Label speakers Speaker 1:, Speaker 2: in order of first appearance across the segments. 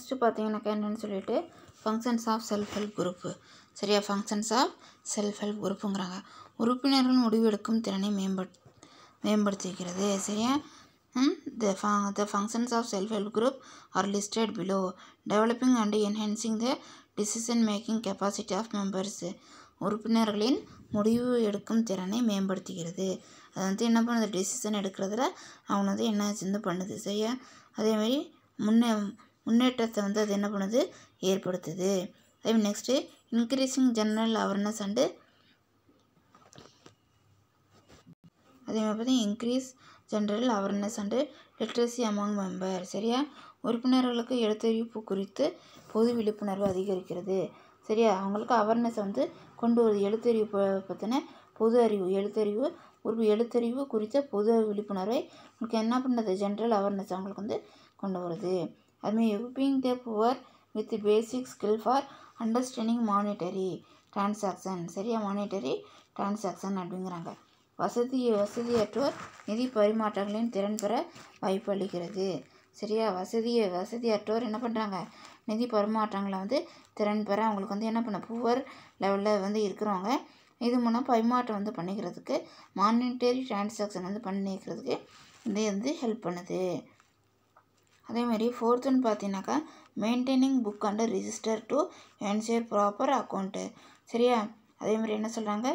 Speaker 1: Next பார்த்தீங்கன்னாக்கா என்னென்னு சொல்லிட்டு functions of self help group. சரியா, ஃபங்க்ஷன்ஸ் ஆஃப் செல்ஃப் ஹெல்ப் குரூப்புங்கிறாங்க. உறுப்பினர்கள் முடிவெடுக்கும் திறனை மேம்படுத்திக்கிறது. சரியா, the functions of self-help group are listed below. Developing and enhancing the decision-making capacity of members. உறுப்பினர்களின் முடிவு எடுக்கும் திறனை மேம்படுத்துகிறது. அது வந்து என்ன பண்ணுது, டெசிஷன் எடுக்கிறதுல அவன் வந்து என்ன பண்ணுது. சரியா, அதேமாதிரி முன்னேற்றத்தை வந்து அது என்ன பண்ணுது, ஏற்படுத்துது. அதேமாதிரி next increasing general awareness and அதேமாதிரி பார்த்தீங்கன்னா increase general awareness and literacy among member. சரியா, உறுப்பினர்களுக்கு எழுத்தறிவு குறித்து பொது விழிப்புணர்வு அதிகரிக்கிறது. சரியா, அவங்களுக்கு அவேர்னஸை வந்து கொண்டு வருது. எழுத்தறிவு பற்றின பொது அறிவு, எழுத்தறிவு குறித்த பொது விழிப்புணர்வை உங்களுக்கு என்ன பண்ணுறது, ஜென்ரல் அவேர்னஸ் அவங்களுக்கு வந்து கொண்டு வருது. அதுமாதிரி equipping the poor with basic skill for understanding monetary transaction. சரியா, மானிட்டரி டிரான்சாக்ஷன் அப்படிங்கிறாங்க. வசதியற்றோர் நிதி பரிமாற்றங்களின் திறன் பெற வாய்ப்பு அளிக்கிறது. சரியா, வசதியற்றோர் என்ன பண்ணுறாங்க, நிதி பரிமாற்றங்களை வந்து திறன் பெற அவங்களுக்கு வந்து என்ன பண்ண, புவர் லெவலில் வந்து இருக்கிறவங்க இது மூலம் பரிமாற்றம் வந்து பண்ணிக்கிறதுக்கு, மானிட்டரி டிரான்சாக்ஷன் வந்து பண்ணிக்கிறதுக்கு இது வந்து ஹெல்ப் பண்ணுது. அதேமாதிரி ஃபோர்த்துன்னு பார்த்தீங்கன்னாக்கா maintaining book and register to ensure proper account. சரியா, அதேமாதிரி என்ன சொல்கிறாங்க,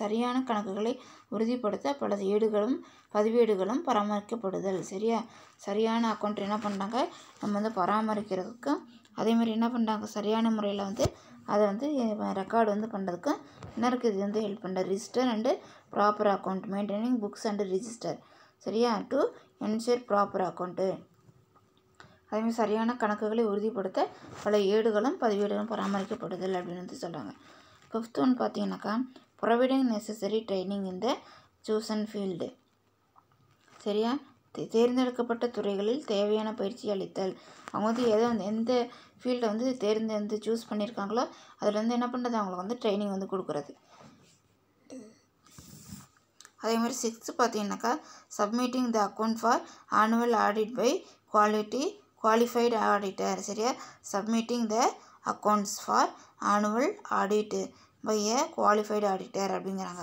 Speaker 1: சரியான கணக்குகளை உறுதிப்படுத்த பல ஏடுகளும் பதிவேடுகளும் பராமரிக்கப்படுதல். சரியா, சரியான அக்கௌண்ட் என்ன பண்ணுறாங்க, நம்ம வந்து பராமரிக்கிறதுக்கும் அதேமாதிரி என்ன பண்ணுறாங்க, சரியான முறையில் வந்து அதை வந்து ரெக்கார்டு வந்து பண்ணுறதுக்கும் என்ன இருக்குது, இது வந்து ஹெல்ப் பண்ணுறது. Register and proper account, maintaining books and register. சரியா, டு என்ஷூர் ப்ராப்பர் அக்கௌண்ட்டு. அதேமாதிரி சரியான கணக்குகளை உறுதிப்படுத்த பல ஏடுகளும் பதிவேடுகளும் பராமரிக்கப்படுதல் அப்படின்னு வந்து சொல்கிறாங்க. ஃபிஃப்த் ஒன் பார்த்தீங்கன்னாக்கா providing necessary training in the chosen field. சரியா, தேர்ந்தெடுக்கப்பட்ட துறைகளில் தேவையான பயிற்சி அளித்தல். அவங்க வந்து எந்த ஃபீல்டை வந்து தேர்ந்தெடுத்து சூஸ் பண்ணியிருக்காங்களோ அதில் வந்து என்ன பண்ணுறது, அவங்களுக்கு வந்து ட்ரைனிங் வந்து கொடுக்குறது. அதேமாதிரி சிக்ஸ்த்து பார்த்தீங்கன்னாக்கா submitting the account for annual audit by qualified auditor. சரியா, submitting the accounts for annual audit by a qualified auditor அப்படிங்கிறாங்க.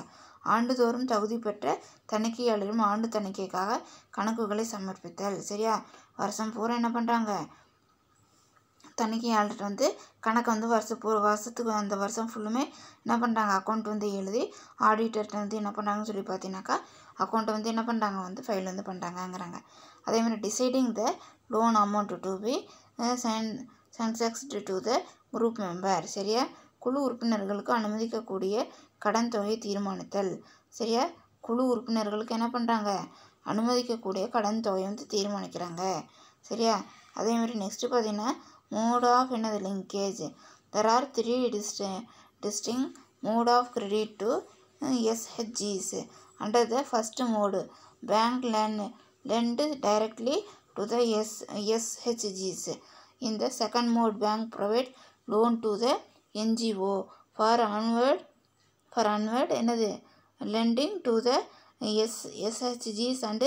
Speaker 1: ஆண்டுதோறும் தகுதி பெற்ற தணிக்கையாளரும் ஆண்டு தணிக்கைக்காக கணக்குகளை சமர்ப்பித்தல். சரியா, வருஷம் பூரா என்ன பண்ணுறாங்க, தணிக்கையாளர் வந்து கணக்கை வந்து வருஷத்துக்கு அந்த வருஷம் ஃபுல்லுமே என்ன பண்ணுறாங்க, அக்கௌண்ட் வந்து எழுதி ஆடிட்டர்கிட்ட வந்து என்ன பண்ணுறாங்கன்னு சொல்லி பார்த்தீங்கன்னாக்கா அக்கௌண்ட்டை வந்து என்ன பண்ணுறாங்க, வந்து ஃபைல் வந்து பண்ணுறாங்கங்கிறாங்க. அதேமாதிரி deciding the loan amount to be sanctioned to the group member. சரியா, குழு உறுப்பினர்களுக்கு அனுமதிக்கக்கூடிய கடன் தொகையை தீர்மானித்தல். சரியா, குழு உறுப்பினர்களுக்கு என்ன பண்ணுறாங்க, அனுமதிக்கக்கூடிய கடன் தொகையை வந்து தீர்மானிக்கிறாங்க. சரியா, அதேமாதிரி நெக்ஸ்ட்டு பார்த்தீங்கன்னா மோட் ஆஃப் என்னது linkage. There are 3 distinct mode of credit to SHGs. Under the first mode, bank lend directly to the SHGs. In the second mode, bank provide loan to the NGO for onward என்னது lending to the SHGs and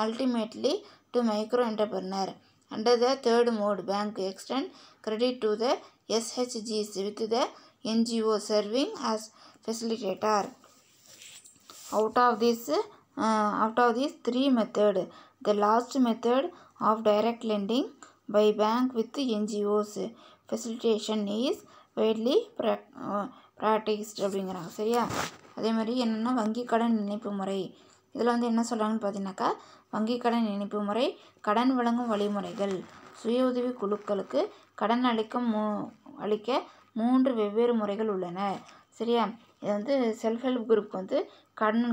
Speaker 1: ultimately to micro entrepreneur. Under the third mode, bank extend credit to the SHGs with the NGO serving as facilitator. Out of these three methods, the last method of direct lending by bank with NGOs facilitation is widely practiced அப்படிங்கிறாங்க. சரியா, அதே மாதிரி என்னென்னா வங்கி கடன் இணைப்பு முறை. இதில் வந்து என்ன சொல்கிறாங்கன்னு பார்த்தீங்கன்னாக்கா வங்கி கடன் இணைப்பு முறை, கடன் வழங்கும் வழிமுறைகள், சுய உதவி குழுக்களுக்கு கடன் அளிக்க 3 வெவ்வேறு முறைகள் உள்ளன. சரியா, இது வந்து செல்ஃப் ஹெல்ப் குரூப் வந்து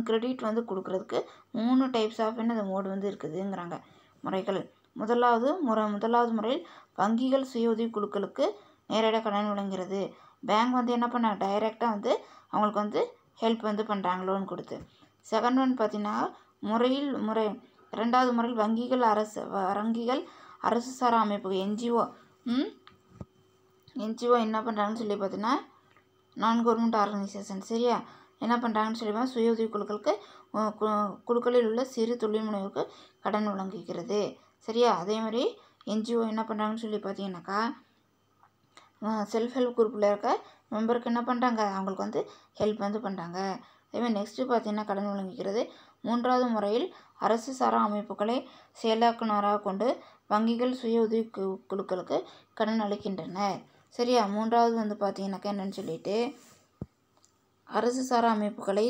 Speaker 1: கிரெடிட் வந்து கொடுக்கறதுக்கு 3 டைப்ஸ் ஆஃப் என்னது மோடு வந்து இருக்குதுங்கிறாங்க, முறைகள். முதலாவது முறையில் வங்கிகள் சுய உதவி குழுக்களுக்கு நேரடியாக கடன் வழங்குகிறது. பேங்க் வந்து என்ன பண்ணாங்க, டைரெக்டாக வந்து அவங்களுக்கு வந்து ஹெல்ப் வந்து பண்ணுறாங்க லோன் கொடுத்து. செகண்ட் ஒன் பார்த்தீங்கன்னா ரெண்டாவது முறையில் வங்கிகள் அரசு சாரா அமைப்புகள் என்ஜிஓ என்ன பண்ணுறாங்கன்னு சொல்லி பார்த்தீங்கன்னா நான் கவர்மெண்ட் ஆர்கனைசேஷன். சரியா, என்ன பண்ணுறாங்கன்னு சொல்லி சுய உதவி குழுக்களில் உள்ள சிறு தொழில் முனைவோருக்கு கடன் வழங்குகிறது. சரியா, அதே மாதிரி என்ஜிஓ என்ன பண்ணுறாங்கன்னு சொல்லி பார்த்தீங்கன்னாக்கா செல்ஃப் ஹெல்ப் குரூப்பில் இருக்க மெம்பருக்கு என்ன பண்ணுறாங்க, அவங்களுக்கு வந்து ஹெல்ப் வந்து பண்ணுறாங்க. அதேமாதிரி நெக்ஸ்ட்டு பார்த்தீங்கன்னா கடன் வழங்குகிறது. 3வது முறையில் அரசு சாரா அமைப்புகளை செயலாக்குனராக கொண்டு வங்கிகள் சுய உதவி குழுக்களுக்கு கடன் அளிக்கின்றன. சரியா, 3வது வந்து பார்த்தீங்கன்னாக்கா என்னன்னு சொல்லிட்டு அரசு சாரா அமைப்புகளை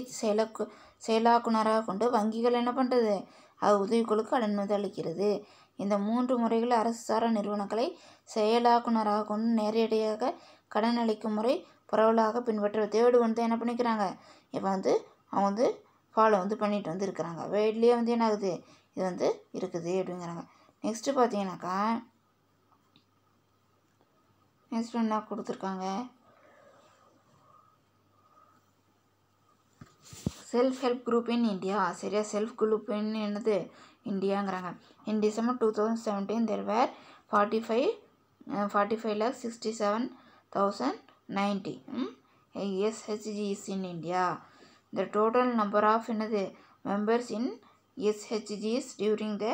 Speaker 1: செயலாக்குனராக கொண்டு வங்கிகள் என்ன பண்ணுறது, அது உதவிக்குழுக்கு கடன் வந்து அளிக்கிறது. இந்த 3 முறைகள் அரசு சாரா நிறுவனங்களை செயலாக்குனராக கொண்டு நேரடியாக கடன் அளிக்கும் முறை பரவலாக பின்பற்ற தேர்டு வந்து என்ன பண்ணிக்கிறாங்க, இப்போ வந்து அவங்க வந்து ஃபாலோ வந்து பண்ணிட்டு வந்து இருக்கிறாங்க. வேட்லேயே வந்து என்ன ஆகுது, இது வந்து இருக்குது அப்படிங்கிறாங்க. நெக்ஸ்ட்டு பார்த்தீங்கன்னாக்கா நெக்ஸ்ட் என்ன கொடுத்துருக்காங்க, self help group in India. சரியா, செல்ஃப் குரூப் இன் என்னது இந்தியாங்கிறாங்க. In December 2017 there were 45,67,090 SHGs in India. The total number of என்னது members in SHGs during the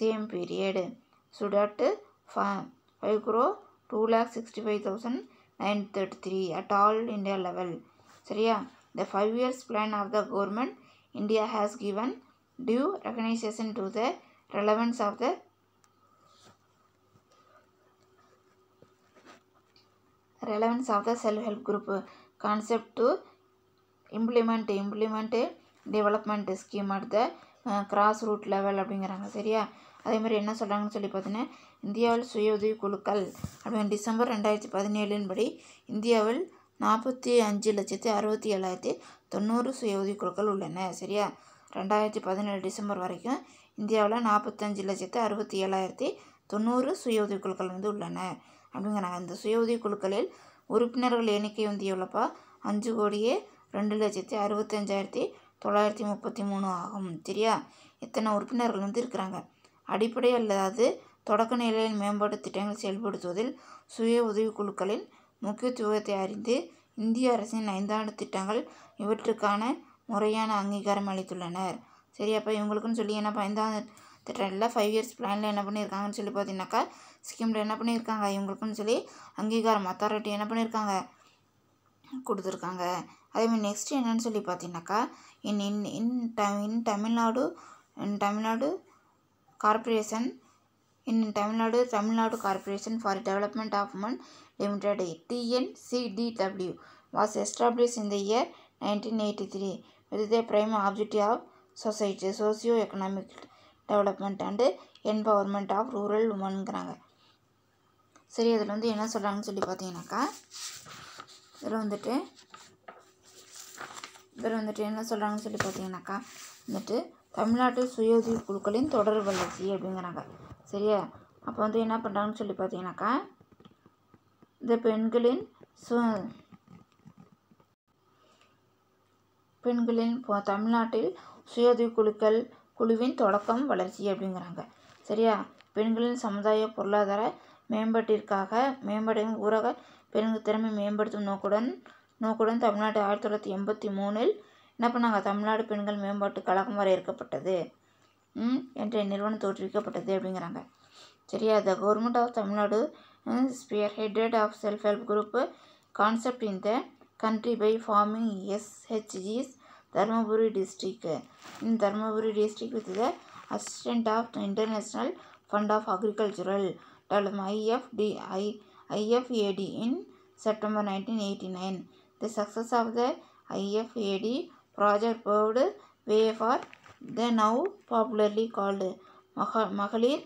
Speaker 1: same period stood at 5,265,933 at all India level. சரியா, the 5 years plan of the government India has given due recognition to the relevance of the self-help group concept to implement development scheme at the grassroots level அப்படிங்கிறாங்க. சரியா, அதே மாதிரி என்ன சொல்கிறாங்கன்னு சொல்லி பார்த்தீங்கன்னா இந்தியாவில் சுய உதவி குழுக்கள் அப்படின்னு டிசம்பர் 2017 படி இந்தியாவில் 45,67,900 சுய உதவி குழுக்கள் உள்ளன. சரியா, 2017 டிசம்பர் வரைக்கும் இந்தியாவில் 45,67,900 சுய உதவி குழுக்கள் வந்து உள்ளன அப்படிங்கிறாங்க. இந்த சுய உதவி குழுக்களில் உறுப்பினர்கள் எண்ணிக்கை வந்து எவ்வளோப்பா, 5,02,65,933 ஆகும். சரியா, இத்தனை உறுப்பினர்கள் வந்து இருக்கிறாங்க. அடிப்படை அல்லாது தொடக்க நிலையில் மேம்பாட்டு திட்டங்களை செயல்படுத்துவதில் சுய உதவி குழுக்களின் முக்கியத்துவத்தை அறிந்து இந்திய அரசின் 5 திட்டங்கள் இவற்றுக்கான முறையான அங்கீகாரம் அளித்துள்ளனர். சரி, அப்போ இவங்களுக்குன்னு சொல்லி என்னப்பா 5 திட்டத்தில் 5 இயர்ஸ் பிளானில் என்ன பண்ணியிருக்காங்கன்னு சொல்லி பார்த்தீங்கன்னாக்கா ஸ்கீமில் என்ன பண்ணியிருக்காங்க, இவங்களுக்குன்னு சொல்லி அங்கீகாரம் அத்தாரிட்டி என்ன பண்ணியிருக்காங்க, கொடுத்துருக்காங்க. அதேமாதிரி நெக்ஸ்ட் என்னன்னு சொல்லி பார்த்தீங்கன்னாக்கா Tamil Nadu corporation Tamil Nadu corporation for development of women limited TNCDW was established in the year 1983 with the prime objective of socio-economic development and empowerment of rural womenங்கிறாங்க. சரி, அதில் வந்து என்ன சொல்கிறாங்கன்னு சொல்லி பார்த்தீங்கன்னாக்கா இதில் வந்துட்டு என்ன சொல்கிறாங்கன்னு சொல்லி பார்த்தீங்கன்னாக்கா வந்துட்டு தமிழ்நாட்டு சுய உதவி குழுக்களின் தொடர் வளர்ச்சி அப்படிங்கிறாங்க. சரியா, அப்போ வந்து என்ன பண்ணுறாங்கன்னு சொல்லி பார்த்தீங்கன்னாக்கா இந்த பெண்களின் தமிழ்நாட்டில் சுய உதவி குழுவின் தொடக்கம் வளர்ச்சி அப்படிங்கிறாங்க. சரியா, பெண்களின் சமுதாய பொருளாதார மேம்பாட்டிற்காக ஊரக பெண்கள் திறமை மேம்படுத்தும் நோக்குடன் தமிழ்நாடு 1983 என்ன பண்ணாங்க, தமிழ்நாடு பெண்கள் மேம்பாட்டு கழகம் வரையறுக்கப்பட்டது என்ற நிறுவனம் தோற்றுவிக்கப்பட்டது அப்படிங்கிறாங்க. சரியா, the government of Tamil Nadu spearheaded of self-help group concept in the country by forming SHGs Dharmaburi district with the assistance of the International Fund of Agricultural Development IFAD in September 1989. The success of the IFAD project paved way for the now popularly called மகளிர்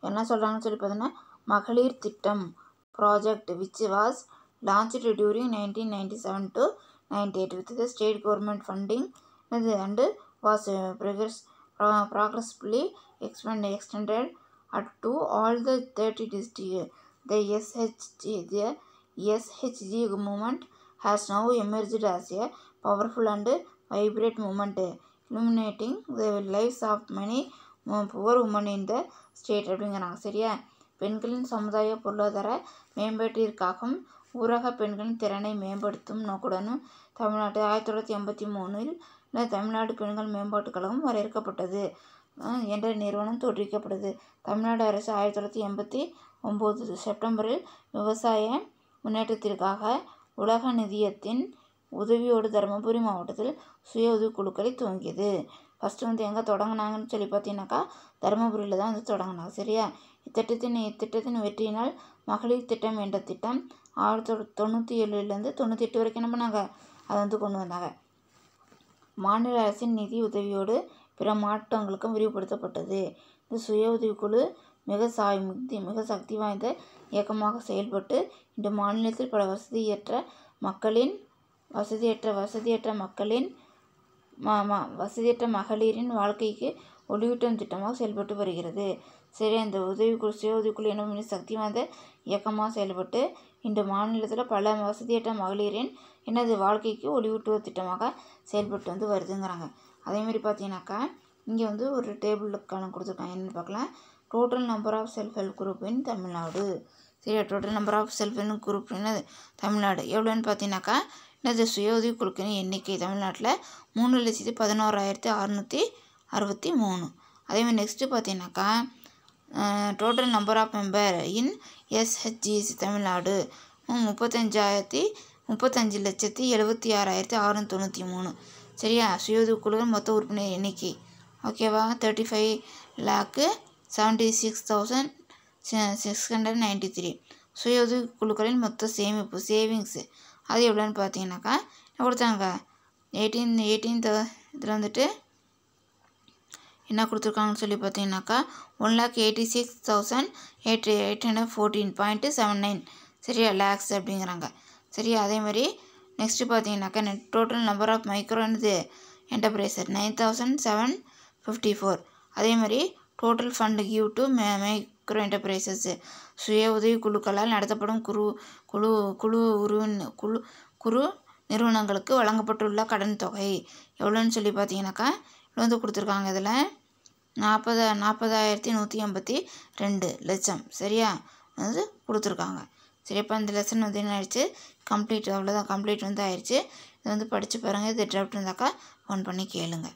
Speaker 1: என்ன சொல்கிறாங்கன்னு சொல்லி பார்த்தீங்கன்னா மகளிர் திட்டம் project which was launched during 1997 to 98 with the state government funding and was progressively extended to all the 30 districts. The SHG movement has now emerged as a powerful and vibrant movement illuminating the lives of many poor women in the state அப்படிங்கிறாங்க. சரியா, பெண்களின் சமுதாய பொருளாதார மேம்பாட்டிற்காகவும் ஊரக பெண்களின் திறனை மேம்படுத்தும் நோக்குடனும் தமிழ்நாடு 1983 இல்லை தமிழ்நாடு பெண்கள் மேம்பாட்டுக் கழகம் வரையறுக்கப்பட்டது என்ற நிறுவனம் தோற்றுவிக்கப்பட்டது. தமிழ்நாடு அரசு 1989 செப்டம்பரில் விவசாய முன்னேற்றத்திற்காக உலக நிதியத்தின் உதவியோடு தருமபுரி மாவட்டத்தில் சுய உதவி குழுக்களை துவங்கியது. ஃபஸ்ட்டு எங்கே தொடங்கினாங்கன்னு சொல்லி பார்த்தீங்கன்னாக்கா தருமபுரியில் தான் தொடங்கினாங்க. சரியா? இத்திட்டத்தின் வெற்றியினால் மகளிர் திட்டம் என்ற திட்டம் 1997 98 வரைக்கும் என்ன பண்ணாங்க, அதை கொண்டு வந்தாங்க. மாநில அரசின் நிதி உதவியோடு பிற மாவட்டங்களுக்கும் விரிவுபடுத்தப்பட்டது. இந்த சுய உதவிக்குழு மிக சக்தி வாய்ந்த இயக்கமாக செயல்பட்டு இன்று மாநிலத்தில் பல வசதியற்ற மகளிரின் வாழ்க்கைக்கு ஒளியூட்டும் திட்டமாக செயல்பட்டு வருகிறது. சரி, இந்த சுய உதவிக்குழு என்ன சக்தி வாய்ந்த இயக்கமாக செயல்பட்டு இன்று மாநிலத்தில் பல வசதியற்ற மகளிரின் வாழ்க்கைக்கு ஒளியூட்டுவது திட்டமாக செயல்பட்டு வருதுங்கிறாங்க. அதேமாதிரி பார்த்தீங்கன்னாக்கா இங்கே ஒரு டேபிளுக்கான கொடுத்துருக்காங்க. என்னென்னு பார்க்கலாம். Total number of self help group in Tamil Nadu. சரியா? Total number of self help group Tamil Nadu எவ்வளோன்னு பார்த்தீங்கன்னாக்கா சுய உதவி குழுக்களின் எண்ணிக்கை தமிழ்நாட்டில் 3,11,663. அதேமாதிரி நெக்ஸ்ட்டு பார்த்தீங்கன்னாக்கா total number of member in எஸ்ஹெச்ஜிஎஸ் தமிழ்நாடு 35,76,693. சரியா? சுய உதவி குழுக்கள் மொத்த உறுப்பினர் எண்ணிக்கை ஓகேவா 35,76,693. சுய உதவி குழுக்களின் மொத்த சேவிங்ஸு அது எவ்வளோன்னு பார்த்தீங்கன்னாக்கா கொடுத்தாங்க 18 இதில் என்ன கொடுத்துருக்காங்கன்னு சொல்லி பார்த்தீங்கன்னாக்கா 1,86,814.79 சரியா லேக்ஸ் அப்படிங்கிறாங்க. சரியா? அதே மாதிரி நெக்ஸ்ட்டு பார்த்தீங்கன்னாக்கா டோட்டல் நம்பர் ஆஃப் மைக்ரோ என்டர்பிரைசர் 9,754. அதே மாதிரி total fund give to micro enterprises சுய உதவி குழுக்களால் நடத்தப்படும் குறு நிறுவனங்களுக்கு வழங்கப்பட்டுள்ள கடன் தொகை எவ்வளோன்னு சொல்லி பார்த்தீங்கன்னாக்கா இவ்வளோ கொடுத்துருக்காங்க. இதில் 40,182 லட்சம். சரியா? கொடுத்துருக்காங்க. சரி, இப்போ இந்த லெசன் என்ன ஆயிடுச்சு, கம்ப்ளீட். அவ்வளோதான், கம்ப்ளீட் ஆயிடுச்சு. இதை படித்து பாருங்கள். இது டவுட் இருந்தாக்கா ஃபோன் பண்ணி கேளுங்க.